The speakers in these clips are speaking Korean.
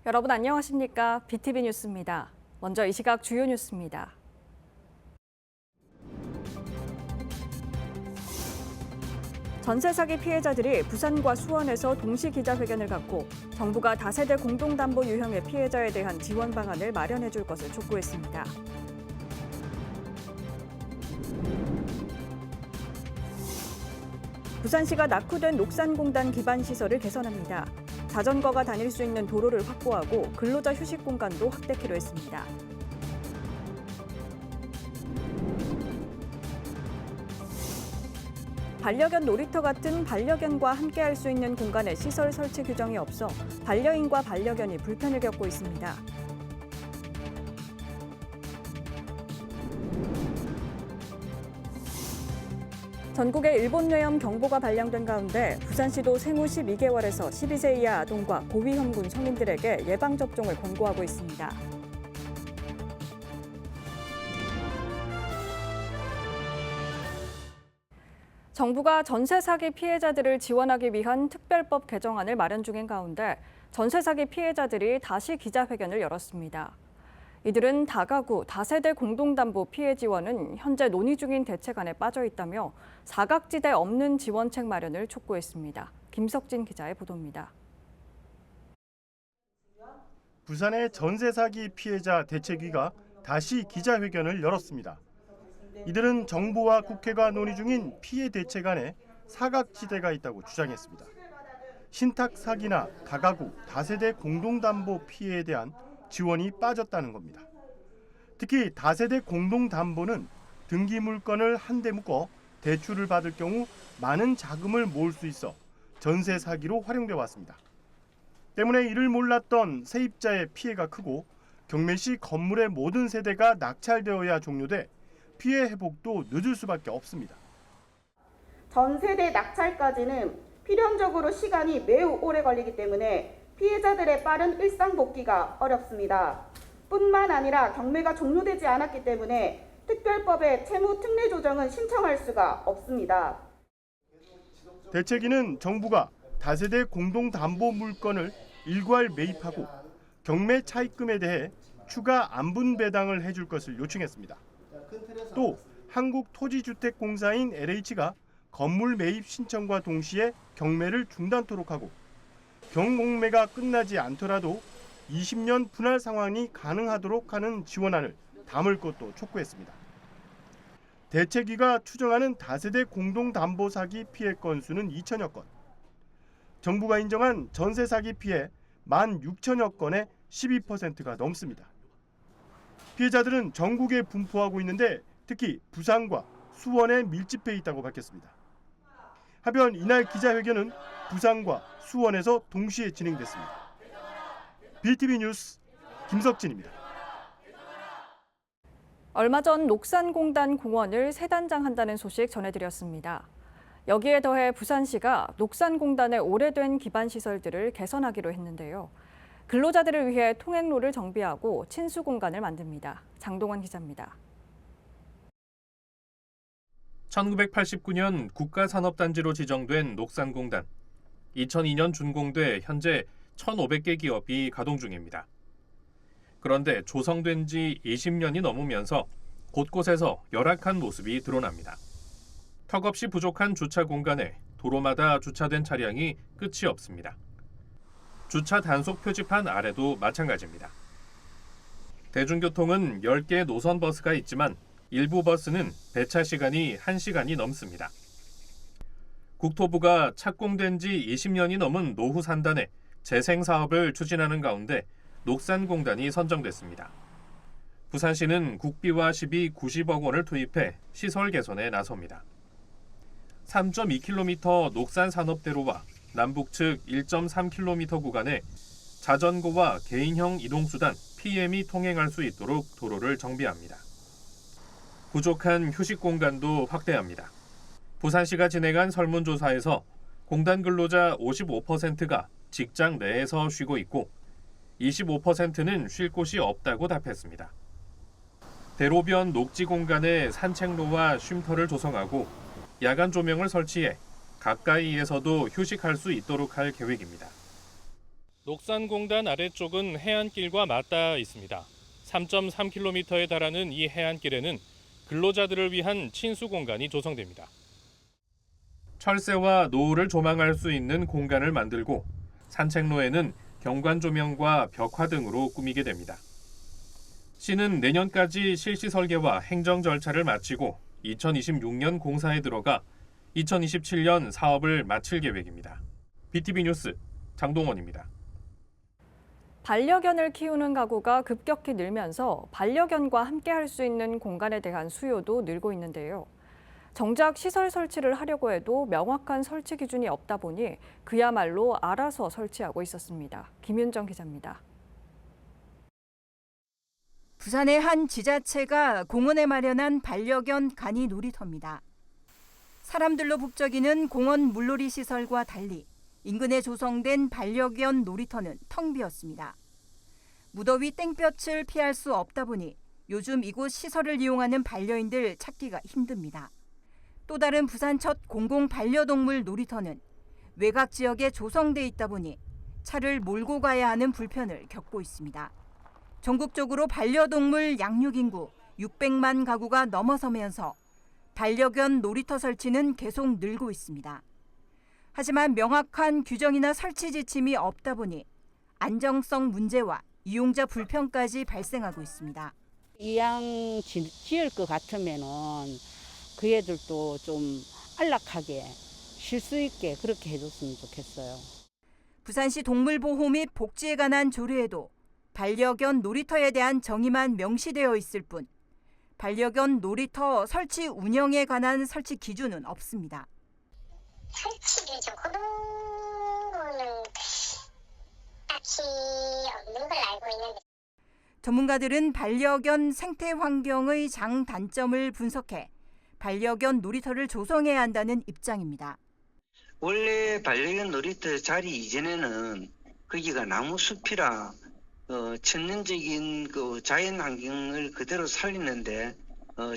여러분 안녕하십니까? BTV 뉴스입니다. 먼저 이 시각 주요 뉴스입니다. 전세 사기 피해자들이 부산과 수원에서 동시 기자회견을 갖고 정부가 다세대 공동담보 유형의 피해자에 대한 지원 방안을 마련해 줄 것을 촉구했습니다. 부산시가 낙후된 녹산공단 기반 시설을 개선합니다. 자전거가 다닐 수 있는 도로를 확보하고 근로자 휴식 공간도 확대키로 했습니다. 반려견 놀이터 같은 반려견과 함께할 수 있는 공간에 시설 설치 규정이 없어 반려인과 반려견이 불편을 겪고 있습니다. 전국에 일본 뇌염 경보가 발령된 가운데 부산시도 생후 12개월에서 12세 이하 아동과 고위험군 성인들에게 예방접종을 권고하고 있습니다. 정부가 전세 사기 피해자들을 지원하기 위한 특별법 개정안을 마련 중인 가운데 전세 사기 피해자들이 다시 기자회견을 열었습니다. 이들은 다가구, 다세대 공동담보 피해 지원은 현재 논의 중인 대책안에 빠져 있다며 사각지대 없는 지원책 마련을 촉구했습니다. 김석진 기자의 보도입니다. 부산의 전세 사기 피해자 대책위가 다시 기자회견을 열었습니다. 이들은 정부와 국회가 논의 중인 피해 대책안에 사각지대가 있다고 주장했습니다. 신탁 사기나 다가구, 다세대 공동담보 피해에 대한 지원이 빠졌다는 겁니다. 특히 다세대 공동담보는 등기 물건을 한데 묶어 대출을 받을 경우 많은 자금을 모을 수 있어 전세 사기로 활용돼 왔습니다. 때문에 이를 몰랐던 세입자의 피해가 크고 경매시 건물의 모든 세대가 낙찰되어야 종료돼 피해 회복도 늦을 수밖에 없습니다. 전세대 낙찰까지는 필연적으로 시간이 매우 오래 걸리기 때문에 피해자들의 빠른 일상 복귀가 어렵습니다. 뿐만 아니라 경매가 종료되지 않았기 때문에 특별법의 채무 특례 조정은 신청할 수가 없습니다. 대책위는 정부가 다세대 공동담보 물건을 일괄 매입하고 경매 차입금에 대해 추가 안분 배당을 해줄 것을 요청했습니다. 또 한국토지주택공사인 LH가 건물 매입 신청과 동시에 경매를 중단토록 하고 경공매가 끝나지 않더라도 20년 분할 상환이 가능하도록 하는 지원안을 담을 것도 촉구했습니다. 대책위가 추정하는 다세대 공동담보 사기 피해 건수는 2천여 건. 정부가 인정한 전세 사기 피해 16,000여 건의 12%가 넘습니다. 피해자들은 전국에 분포하고 있는데 특히 부산과 수원에 밀집해 있다고 밝혔습니다. 하변 이날 기자회견은 부산과 수원에서 동시에 진행됐습니다. BTV 뉴스 김석진입니다. 얼마 전 녹산공단 공원을 새 단장한다는 소식 전해드렸습니다. 여기에 더해 부산시가 녹산공단의 오래된 기반 시설들을 개선하기로 했는데요. 근로자들을 위해 통행로를 정비하고 친수 공간을 만듭니다. 장동원 기자입니다. 1989년 국가산업단지로 지정된 녹산공단. 2002년 준공돼 현재 1,500개 기업이 가동 중입니다. 그런데 조성된 지 20년이 넘으면서 곳곳에서 열악한 모습이 드러납니다. 턱없이 부족한 주차 공간에 도로마다 주차된 차량이 끝이 없습니다. 주차 단속 표지판 아래도 마찬가지입니다. 대중교통은 10개 노선 버스가 있지만 일부 버스는 배차 시간이 1시간이 넘습니다. 국토부가 착공된 지 20년이 넘은 노후 산단에 재생 사업을 추진하는 가운데 녹산공단이 선정됐습니다. 부산시는 국비와 시비 90억 원을 투입해 시설 개선에 나섭니다. 3.2km 녹산 산업대로와 남북측 1.3km 구간에 자전거와 개인형 이동수단 PM이 통행할 수 있도록 도로를 정비합니다. 부족한 휴식 공간도 확대합니다. 부산시가 진행한 설문조사에서 공단 근로자 55%가 직장 내에서 쉬고 있고 25%는 쉴 곳이 없다고 답했습니다. 대로변 녹지 공간에 산책로와 쉼터를 조성하고 야간 조명을 설치해 가까이에서도 휴식할 수 있도록 할 계획입니다. 녹산공단 아래쪽은 해안길과 맞닿아 있습니다. 3.3km에 달하는 이 해안길에는 근로자들을 위한 친수 공간이 조성됩니다. 철새와 노을을 조망할 수 있는 공간을 만들고 산책로에는 경관 조명과 벽화 등으로 꾸미게 됩니다. 시는 내년까지 실시 설계와 행정 절차를 마치고 2026년 공사에 들어가 2027년 사업을 마칠 계획입니다. BTV 뉴스 장동원입니다. 반려견을 키우는 가구가 급격히 늘면서 반려견과 함께 할 수 있는 공간에 대한 수요도 늘고 있는데요. 정작 시설 설치를 하려고 해도 명확한 설치 기준이 없다 보니 그야말로 알아서 설치하고 있었습니다. 김윤정 기자입니다. 부산의 한 지자체가 공원에 마련한 반려견 간이 놀이터입니다. 사람들로 북적이는 공원 물놀이 시설과 달리 인근에 조성된 반려견 놀이터는 텅 비었습니다. 무더위 땡볕을 피할 수 없다 보니 요즘 이곳 시설을 이용하는 반려인들 찾기가 힘듭니다. 또 다른 부산 첫 공공 반려동물 놀이터는 외곽 지역에 조성돼 있다 보니 차를 몰고 가야 하는 불편을 겪고 있습니다. 전국적으로 반려동물 양육 인구 600만 가구가 넘어서면서 반려견 놀이터 설치는 계속 늘고 있습니다. 하지만 명확한 규정이나 설치 지침이 없다 보니 안정성 문제와 이용자 불편까지 발생하고 있습니다. 이왕 지을 것 같으면은 그 애들도 좀 안락하게 쉴 수 있게 그렇게 해줬으면 좋겠어요. 부산시 동물보호 및 복지에 관한 조례에도 반려견 놀이터에 대한 정의만 명시되어 있을 뿐 반려견 놀이터 설치 운영에 관한 설치 기준은 없습니다. 설치 기준 그런 거는 딱히 없는 걸 알고 있는데 전문가들은 반려견 생태 환경의 장단점을 분석해 반려견 놀이터를 조성해야 한다는 입장입니다. 원래 반려견 놀이터 자리 이전에는 거기가 나무 숲이라 천연적인 그 자연 환경을 그대로 살리는데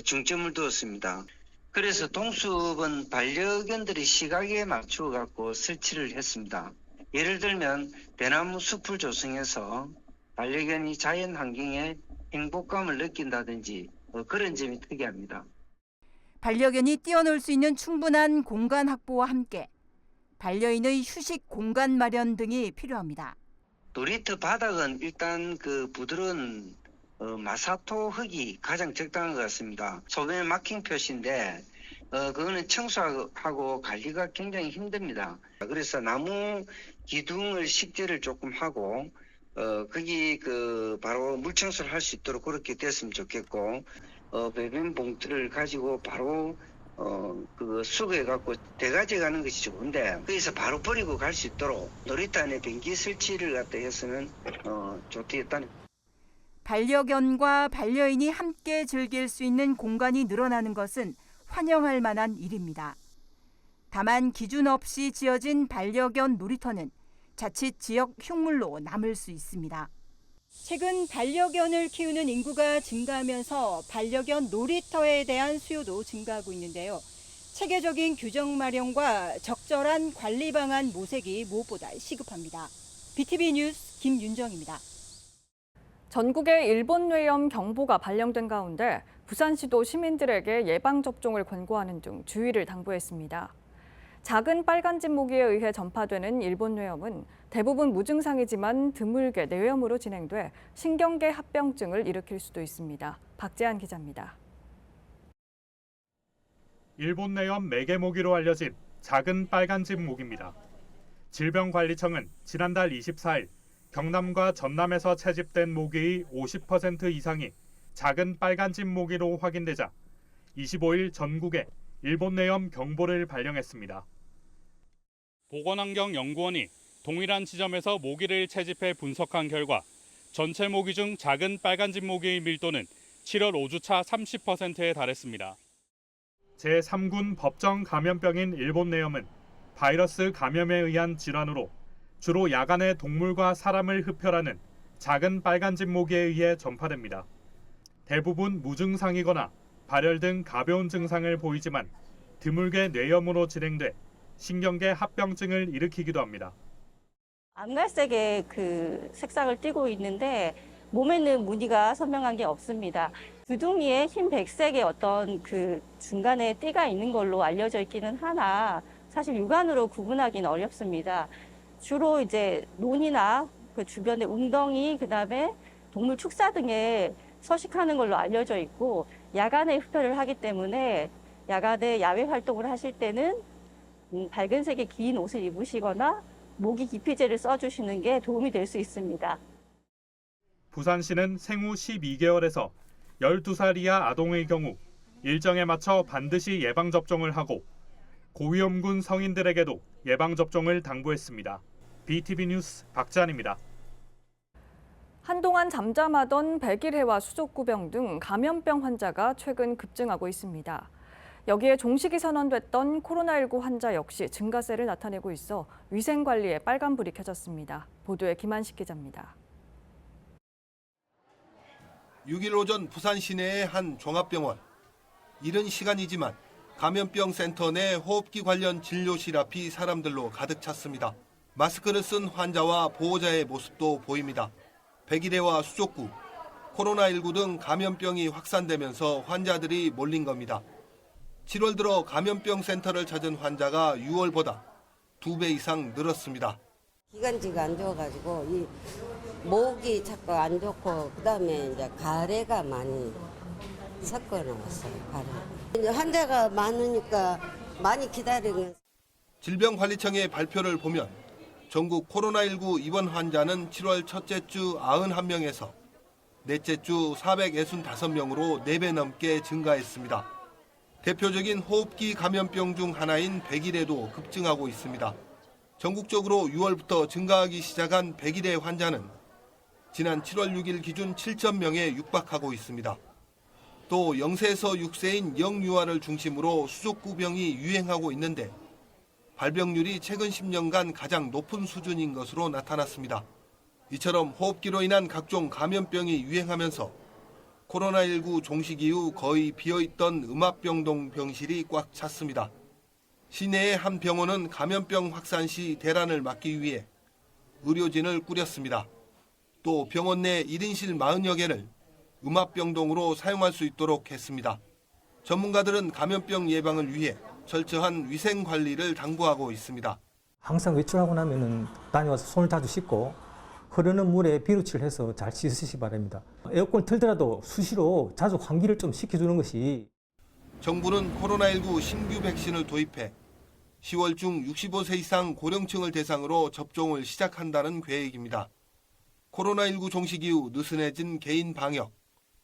중점을 두었습니다. 그래서 동숲은 반려견들의 시각에 맞추어 갖고 설치를 했습니다. 예를 들면 대나무 숲을 조성해서 반려견이 자연 환경에 행복감을 느낀다든지 그런 점이 특이합니다. 반려견이 뛰어놀 수 있는 충분한 공간 확보와 함께 반려인의 휴식 공간 마련 등이 필요합니다. 놀이터 바닥은 일단 그 부드러운 마사토 흙이 가장 적당한 것 같습니다. 소변 마킹 표시인데 그거는 청소하고 관리가 굉장히 힘듭니다. 그래서 나무 기둥을 식재를 조금 하고 거기 그 바로 물 청소를 할 수 있도록 그렇게 됐으면 좋겠고 배변 봉투를 가지고 바로 그거 수거해 갖고 대가지에 가는 것이 좋은데 거기서 바로 버리고 갈 수 있도록 놀이터 안에 변기 설치를 갖다 했으면 좋겠다는. 반려견과 반려인이 함께 즐길 수 있는 공간이 늘어나는 것은 환영할 만한 일입니다. 다만 기준 없이 지어진 반려견 놀이터는 자칫 지역 흉물로 남을 수 있습니다. 최근 반려견을 키우는 인구가 증가하면서 반려견 놀이터에 대한 수요도 증가하고 있는데요. 체계적인 규정 마련과 적절한 관리 방안 모색이 무엇보다 시급합니다. BTV 뉴스 김윤정입니다. 전국에 일본 뇌염 경보가 발령된 가운데 부산시도 시민들에게 예방접종을 권고하는 등 주의를 당부했습니다. 작은 빨간집 모기에 의해 전파되는 일본 뇌염은 대부분 무증상이지만 드물게 뇌염으로 진행돼 신경계 합병증을 일으킬 수도 있습니다. 박재한 기자입니다. 일본 뇌염 매개모기로 알려진 작은 빨간집 모기입니다. 질병관리청은 지난달 24일 경남과 전남에서 채집된 모기의 50% 이상이 작은 빨간집 모기로 확인되자 25일 전국에 일본 뇌염 경보를 발령했습니다. 보건환경연구원이 동일한 지점에서 모기를 채집해 분석한 결과 전체 모기 중 작은 빨간집 모기의 밀도는 7월 5주차 30%에 달했습니다. 제3군 법정 감염병인 일본 뇌염은 바이러스 감염에 의한 질환으로 주로 야간에 동물과 사람을 흡혈하는 작은 빨간집 모기에 의해 전파됩니다. 대부분 무증상이거나 발열 등 가벼운 증상을 보이지만 드물게 뇌염으로 진행돼 신경계 합병증을 일으키기도 합니다. 암갈색의 그 색상을 띠고 있는데 몸에는 무늬가 선명한 게 없습니다. 두둥이에 흰 백색의 어떤 그 중간에 띠가 있는 걸로 알려져 있기는 하나 사실 육안으로 구분하기는 어렵습니다. 주로 이제 논이나 그 주변의 웅덩이, 그다음에 동물 축사 등에 서식하는 걸로 알려져 있고 야간에 흡혈을 하기 때문에 야간에 야외 활동을 하실 때는 밝은 색의 긴 옷을 입으시거나 모기 기피제를 써주시는 게 도움이 될 수 있습니다. 부산시는 생후 12개월에서 12살 이하 아동의 경우 일정에 맞춰 반드시 예방접종을 하고 고위험군 성인들에게도 예방접종을 당부했습니다. BTV 뉴스 박지한입니다. 한동안 잠잠하던 백일해와 수족구병 등 감염병 환자가 최근 급증하고 있습니다. 여기에 종식이 선언됐던 코로나19 환자 역시 증가세를 나타내고 있어 위생관리에 빨간불이 켜졌습니다. 보도에 김한식 기자입니다. 6일 오전 부산 시내의 한 종합병원. 이른 시간이지만 감염병 센터 내 호흡기 관련 진료실 앞이 사람들로 가득 찼습니다. 마스크를 쓴 환자와 보호자의 모습도 보입니다. 백일해와 수족구, 코로나19 등 감염병이 확산되면서 환자들이 몰린 겁니다. 7월 들어 감염병 센터를 찾은 환자가 6월보다 2배 이상 늘었습니다. 기관지가 안 좋아가지고 이 목이 자꾸 안 좋고 그다음에 이제 가래가 많이 섞어 나왔어요. 가래. 환자가 많으니까 많이 기다리는. 질병관리청의 발표를 보면 전국 코로나19 입원 환자는 7월 첫째 주 91명에서 넷째 주 465명으로 4배 넘게 증가했습니다. 대표적인 호흡기 감염병 중 하나인 백일해도 급증하고 있습니다. 전국적으로 6월부터 증가하기 시작한 백일해 환자는 지난 7월 6일 기준 7,000명에 육박하고 있습니다. 또 0세에서 6세인 영유아를 중심으로 수족구병이 유행하고 있는데 발병률이 최근 10년간 가장 높은 수준인 것으로 나타났습니다. 이처럼 호흡기로 인한 각종 감염병이 유행하면서 코로나19 종식 이후 거의 비어있던 음압병동 병실이 꽉 찼습니다. 시내의 한 병원은 감염병 확산 시 대란을 막기 위해 의료진을 꾸렸습니다. 또 병원 내 1인실 40여 개를 음압병동으로 사용할 수 있도록 했습니다. 전문가들은 감염병 예방을 위해 철저한 위생 관리를 당부하고 있습니다. 항상 외출하고 나면은 다녀와서 손을 자주 씻고 흐르는 물에 비누칠을 해서 잘 씻으시기 바랍니다. 에어컨 틀더라도 수시로 자주 환기를 좀 시켜주는 것이. 정부는 코로나19 신규 백신을 도입해 10월 중 65세 이상 고령층을 대상으로 접종을 시작한다는 계획입니다. 코로나19 종식 이후 느슨해진 개인 방역,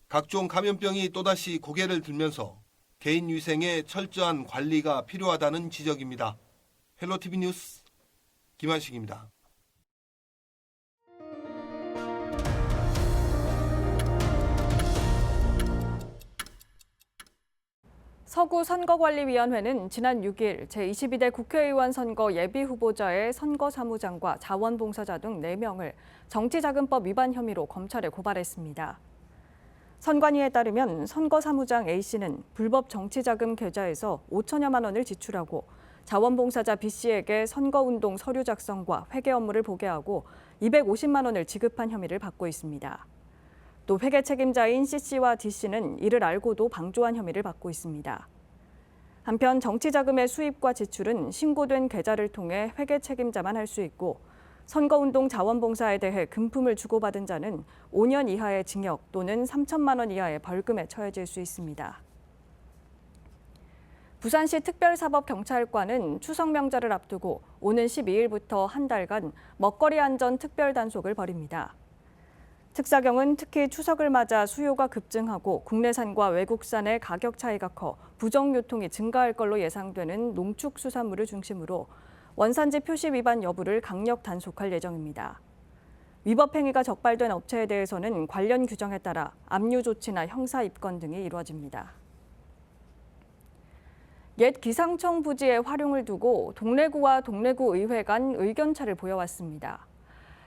각종 감염병이 또다시 고개를 들면서 개인 위생에 철저한 관리가 필요하다는 지적입니다. 헬로티비 뉴스 김한식입니다. 서구선거관리위원회는 지난 6일 제22대 국회의원 선거 예비후보자의 선거사무장과 자원봉사자 등 4명을 정치자금법 위반 혐의로 검찰에 고발했습니다. 선관위에 따르면 선거사무장 A씨는 불법 정치자금 계좌에서 5천여만 원을 지출하고 자원봉사자 B씨에게 선거운동 서류 작성과 회계 업무를 보게 하고 250만 원을 지급한 혐의를 받고 있습니다. 또 회계 책임자인 C씨와 D씨는 이를 알고도 방조한 혐의를 받고 있습니다. 한편 정치자금의 수입과 지출은 신고된 계좌를 통해 회계 책임자만 할 수 있고 선거운동 자원봉사에 대해 금품을 주고받은 자는 5년 이하의 징역 또는 3천만 원 이하의 벌금에 처해질 수 있습니다. 부산시 특별사법경찰관은 추석 명절을 앞두고 오는 12일부터 한 달간 먹거리 안전 특별단속을 벌입니다. 특사경은 특히 추석을 맞아 수요가 급증하고 국내산과 외국산의 가격 차이가 커 부정 유통이 증가할 걸로 예상되는 농축수산물을 중심으로 원산지 표시 위반 여부를 강력 단속할 예정입니다. 위법 행위가 적발된 업체에 대해서는 관련 규정에 따라 압류 조치나 형사 입건 등이 이루어집니다. 옛 기상청 부지의 활용을 두고 동래구와 동래구 의회 간 의견차를 보여왔습니다.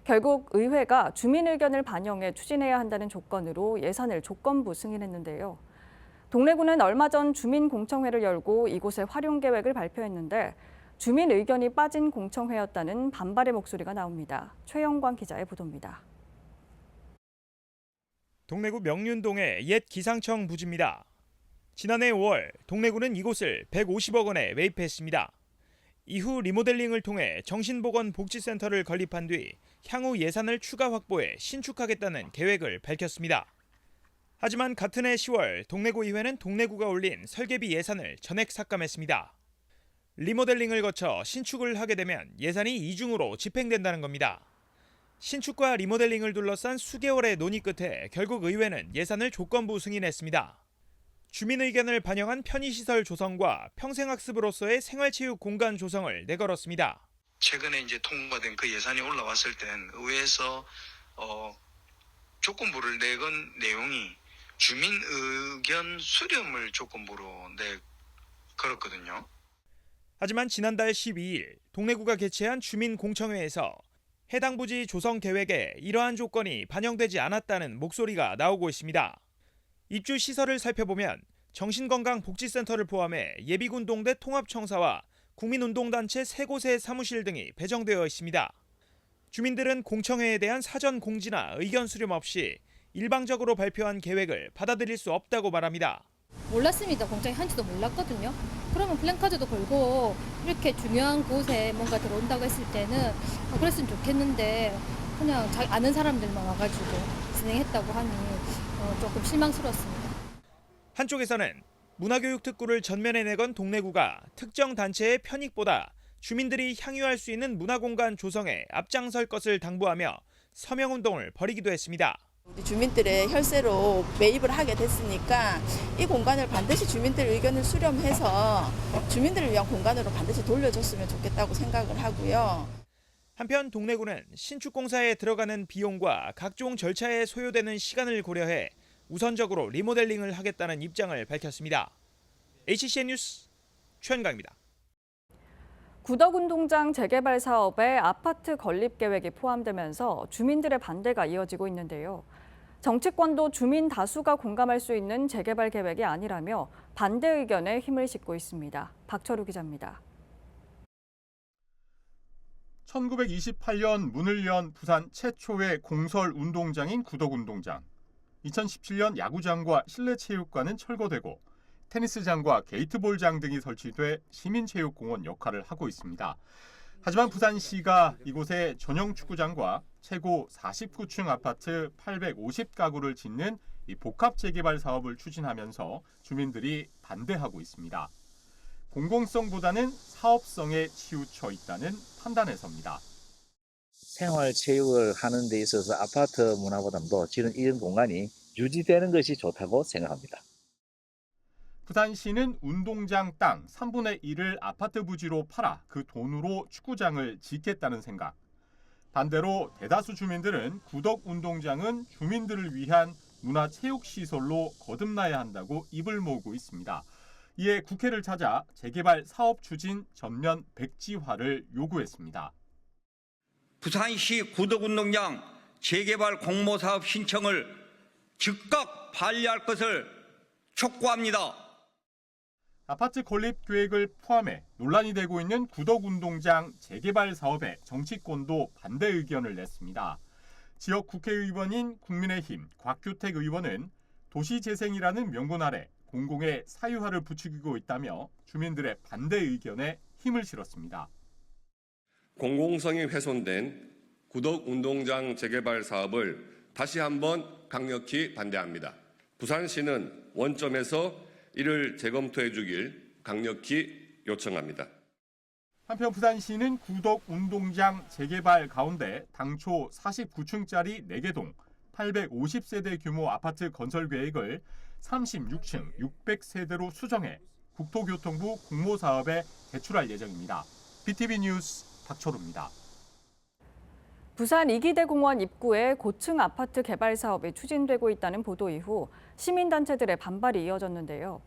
결국 의회가 주민 의견을 반영해 추진해야 한다는 조건으로 예산을 조건부 승인했는데요. 동래구는 얼마 전 주민공청회를 열고 이곳의 활용 계획을 발표했는데 주민 의견이 빠진 공청회였다는 반발의 목소리가 나옵니다. 최영광 기자의 보도입니다. 동래구 명륜동의 옛 기상청 부지입니다. 지난해 5월 동래구는 이곳을 150억 원에 매입했습니다. 이후 리모델링을 통해 정신보건복지센터를 건립한 뒤 향후 예산을 추가 확보해 신축하겠다는 계획을 밝혔습니다. 하지만 같은 해 10월 동래구 의회는 동래구가 올린 설계비 예산을 전액 삭감했습니다. 리모델링을 거쳐 신축을 하게 되면 예산이 이중으로 집행된다는 겁니다. 신축과 리모델링을 둘러싼 수개월의 논의 끝에 결국 의회는 예산을 조건부 승인했습니다. 주민 의견을 반영한 편의시설 조성과 평생학습으로서의 생활체육 공간 조성을 내걸었습니다. 최근에 이제 통과된 그 예산이 올라왔을 땐 의회에서 조건부를 내건 내용이 주민 의견 수렴을 조건부로 걸었거든요. 하지만 지난달 12일 동래구가 개최한 주민공청회에서 해당 부지 조성 계획에 이러한 조건이 반영되지 않았다는 목소리가 나오고 있습니다. 입주 시설을 살펴보면 정신건강복지센터를 포함해 예비군동대 통합청사와 국민운동단체 3곳의 사무실 등이 배정되어 있습니다. 주민들은 공청회에 대한 사전 공지나 의견 수렴 없이 일방적으로 발표한 계획을 받아들일 수 없다고 말합니다. 몰랐습니다. 공청회 한지도 몰랐거든요. 그러면 플랜카드도 걸고 이렇게 중요한 곳에 뭔가 들어온다고 했을 때는 그랬으면 좋겠는데 그냥 자기 아는 사람들만 와가지고 진행했다고 하니 조금 실망스러웠습니다. 한쪽에서는 문화교육 특구를 전면에 내건 동래구가 특정 단체의 편익보다 주민들이 향유할 수 있는 문화공간 조성에 앞장설 것을 당부하며 서명운동을 벌이기도 했습니다. 우리 주민들의 혈세로 매입을 하게 됐으니까 이 공간을 반드시 주민들 의견을 수렴해서 주민들을 위한 공간으로 반드시 돌려줬으면 좋겠다고 생각을 하고요. 한편 동래구는 신축공사에 들어가는 비용과 각종 절차에 소요되는 시간을 고려해 우선적으로 리모델링을 하겠다는 입장을 밝혔습니다. HCN 뉴스 최현강입니다. 구덕운동장 재개발 사업에 아파트 건립 계획이 포함되면서 주민들의 반대가 이어지고 있는데요. 정치권도 주민 다수가 공감할 수 있는 재개발 계획이 아니라며 반대 의견에 힘을 싣고 있습니다. 박철우 기자입니다. 1928년 문을 연 부산 최초의 공설 운동장인 구덕운동장. 2017년 야구장과 실내체육관은 철거되고 테니스장과 게이트볼장 등이 설치돼 시민체육공원 역할을 하고 있습니다. 하지만 부산시가 이곳에 전용 축구장과 최고 49층 아파트 850가구를 짓는 이 복합 재개발 사업을 추진하면서 주민들이 반대하고 있습니다. 공공성보다는 사업성에 치우쳐 있다는 판단에 섭니다. 생활체육을 하는 데 있어서 아파트 문화보다도 이런 공간이 유지되는 것이 좋다고 생각합니다. 부산시는 운동장 땅 3분의 1을 아파트 부지로 팔아 그 돈으로 축구장을 짓겠다는 생각. 반대로 대다수 주민들은 구덕운동장은 주민들을 위한 문화체육시설로 거듭나야 한다고 입을 모으고 있습니다. 이에 국회를 찾아 재개발 사업 추진 전면 백지화를 요구했습니다. 부산시 구덕운동장 재개발 공모사업 신청을 즉각 반려할 것을 촉구합니다. 아파트 건립 계획을 포함해 논란이 되고 있는 구덕운동장 재개발 사업에 정치권도 반대 의견을 냈습니다. 지역 국회의원인 국민의힘 곽규택 의원은 도시재생이라는 명분 아래 공공의 사유화를 부추기고 있다며 주민들의 반대 의견에 힘을 실었습니다. 공공성이 훼손된 구덕운동장 재개발 사업을 다시 한번 강력히 반대합니다. 부산시는 원점에서 이를 재검토해 주길 강력히 요청합니다. 한편 부산시는 구덕운동장 재개발 가운데 당초 49층짜리 4개 동 850세대 규모 아파트 건설 계획을 36층 600세대로 수정해 국토교통부 공모사업에 제출할 예정입니다. BTV 뉴스 박철우입니다. 부산 이기대공원 입구에 고층 아파트 개발 사업이 추진되고 있다는 보도 이후 시민단체들의 반발이 이어졌는데요.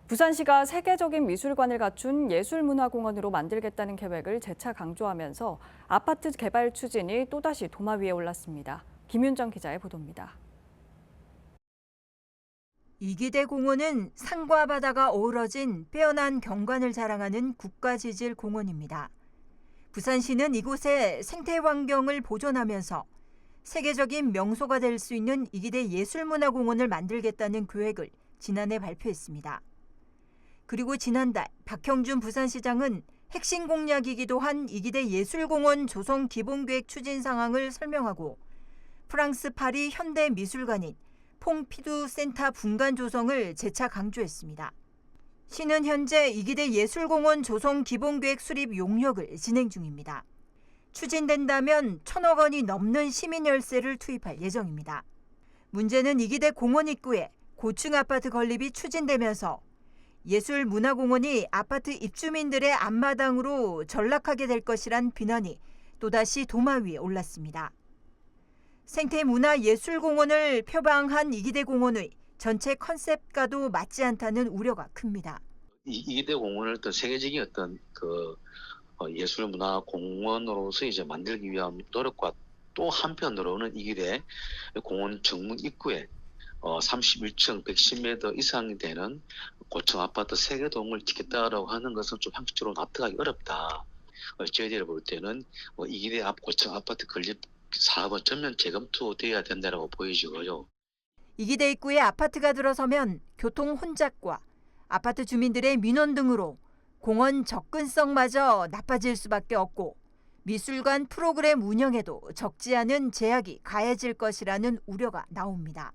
부산시가 세계적인 미술관을 갖춘 예술문화공원으로 만들겠다는 계획을 재차 강조하면서 아파트 개발 추진이 또다시 도마 위에 올랐습니다. 김윤정 기자의 보도입니다. 이기대 공원은 산과 바다가 어우러진 빼어난 경관을 자랑하는 국가지질 공원입니다. 부산시는 이곳의 생태 환경을 보존하면서 세계적인 명소가 될 수 있는 이기대 예술문화공원을 만들겠다는 계획을 지난해 발표했습니다. 그리고 지난달 박형준 부산시장은 핵심 공약이기도 한 이기대 예술공원 조성 기본계획 추진 상황을 설명하고 프랑스 파리 현대미술관인 퐁피두 센터 분관 조성을 재차 강조했습니다. 시는 현재 이기대 예술공원 조성 기본계획 수립 용역을 진행 중입니다. 추진된다면 1,000억 원이 넘는 시민 열세를 투입할 예정입니다. 문제는 이기대 공원 입구에 고층 아파트 건립이 추진되면서 예술문화공원이 아파트 입주민들의 앞마당으로 전락하게 될 것이란 비난이 또다시 도마 위에 올랐습니다. 생태문화예술공원을 표방한 이기대 공원의 전체 컨셉과도 맞지 않다는 우려가 큽니다. 이기대 공원을 어떤 세계적인 어떤 예술문화공원으로서 이제 만들기 위한 노력과 또 한편으로는 이기대 공원 정문 입구에 31층 110m 이상이 되는 고층 아파트 3개동을 짓겠다라고 하는 것은 좀 형식적으로 납득하기 어렵다. 저희들이 볼 때는 이기대 앞 고층 아파트 건립 사업은 전면 재검토돼야 된다고 보여지고요. 이기대 입구에 아파트가 들어서면 교통 혼잡과 아파트 주민들의 민원 등으로 공원 접근성마저 나빠질 수밖에 없고 미술관 프로그램 운영에도 적지 않은 제약이 가해질 것이라는 우려가 나옵니다.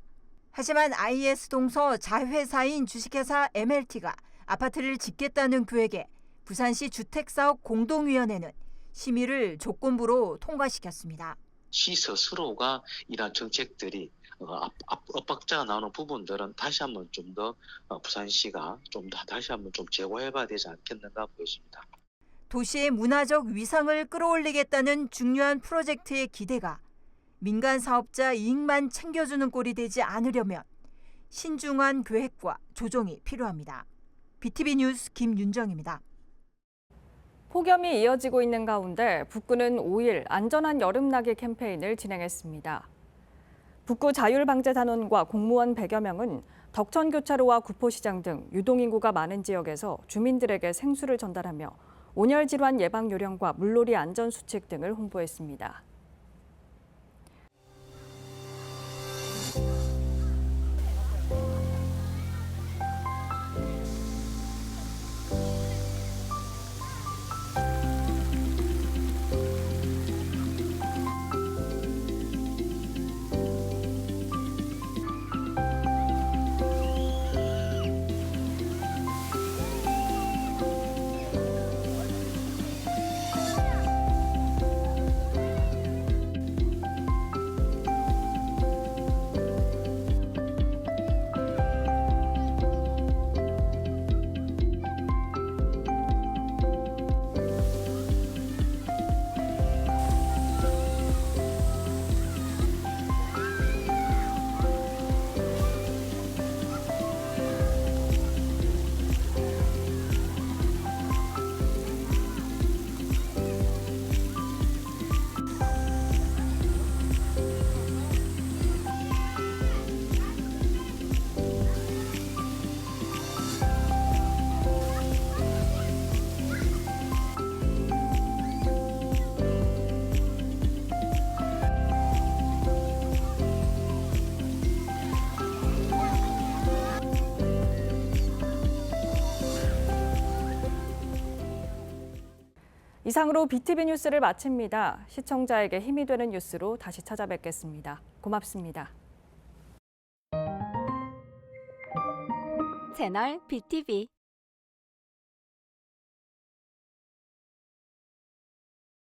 하지만 IS 동서 자회사인 주식회사 MLT가 아파트를 짓겠다는 계획에 부산시 주택사업 공동위원회는 심의를 조건부로 통과시켰습니다. 시 스스로가 이러한 정책들이 엇박자가 나오는 부분들은 다시 한번 좀 더 부산시가 좀 더 다시 한번 좀 재고해봐야 되지 않겠는가 보여집니다. 도시의 문화적 위상을 끌어올리겠다는 중요한 프로젝트의 기대가 민간 사업자 이익만 챙겨주는 꼴이 되지 않으려면 신중한 계획과 조정이 필요합니다. BTV 뉴스 김윤정입니다. 폭염이 이어지고 있는 가운데 북구는 5일 안전한 여름나기 캠페인을 진행했습니다. 북구 자율방재단원과 공무원 100여 명은 덕천교차로와 구포시장 등 유동인구가 많은 지역에서 주민들에게 생수를 전달하며 온열 질환 예방 요령과 물놀이 안전 수칙 등을 홍보했습니다. 이상으로 BTV 뉴스를 마칩니다. 시청자에게 힘이 되는 뉴스로 다시 찾아뵙겠습니다. 고맙습니다. 채널 BTV